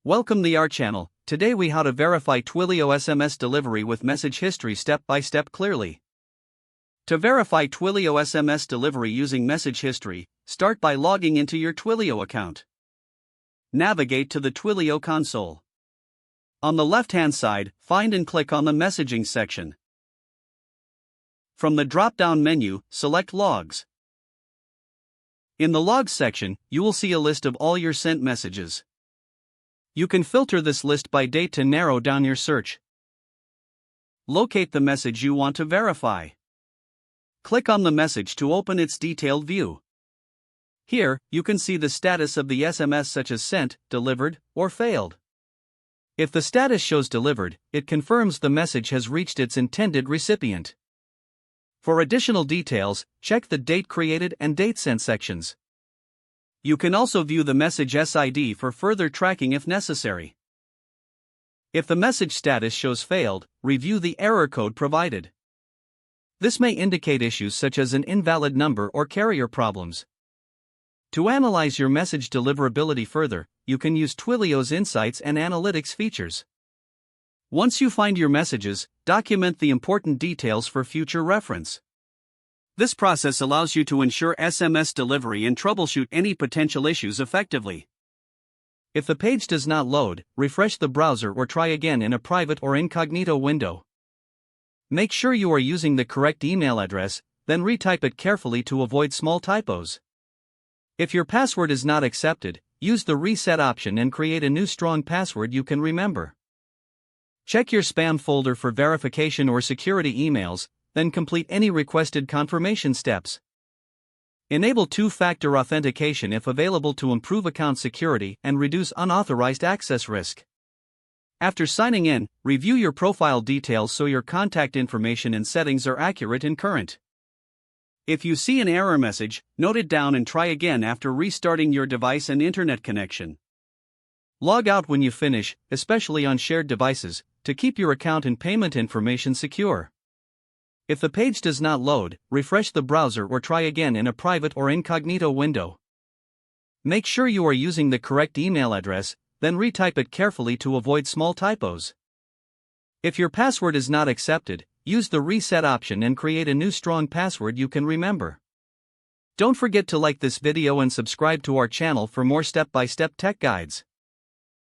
Welcome to our channel. Today we how to verify Twilio SMS delivery with message history step by step clearly. To verify Twilio SMS delivery using message history, start by logging into your Twilio account. Navigate to the Twilio console. On the left-hand side, find and click on the messaging section. From the drop-down menu, select Logs. In the Logs section, you will see a list of all your sent messages. You can filter this list by date to narrow down your search. Locate the message you want to verify. Click on the message to open its detailed view. Here, you can see the status of the SMS such as sent, delivered, or failed. If the status shows delivered, it confirms the message has reached its intended recipient. For additional details, check the Date Created and Date Sent sections. You can also view the message SID for further tracking if necessary. If the message status shows failed, review the error code provided. This may indicate issues such as an invalid number or carrier problems. To analyze your message deliverability further, you can use Twilio's Insights and Analytics features. Once you find your messages, document the important details for future reference. This process allows you to ensure SMS delivery and troubleshoot any potential issues effectively. If the page does not load, refresh the browser or try again in a private or incognito window. Make sure you are using the correct email address, then retype it carefully to avoid small typos. If your password is not accepted, use the reset option and create a new strong password you can remember. Check your spam folder for verification or security emails, then complete any requested confirmation steps. Enable two-factor authentication if available to improve account security and reduce unauthorized access risk. After signing in, review your profile details so your contact information and settings are accurate and current. If you see an error message, note it down and try again after restarting your device and internet connection. Log out when you finish, especially on shared devices, to keep your account and payment information secure. If the page does not load, refresh the browser or try again in a private or incognito window. Make sure you are using the correct email address, then retype it carefully to avoid small typos. If your password is not accepted, use the reset option and create a new strong password you can remember. Don't forget to like this video and subscribe to our channel for more step-by-step tech guides.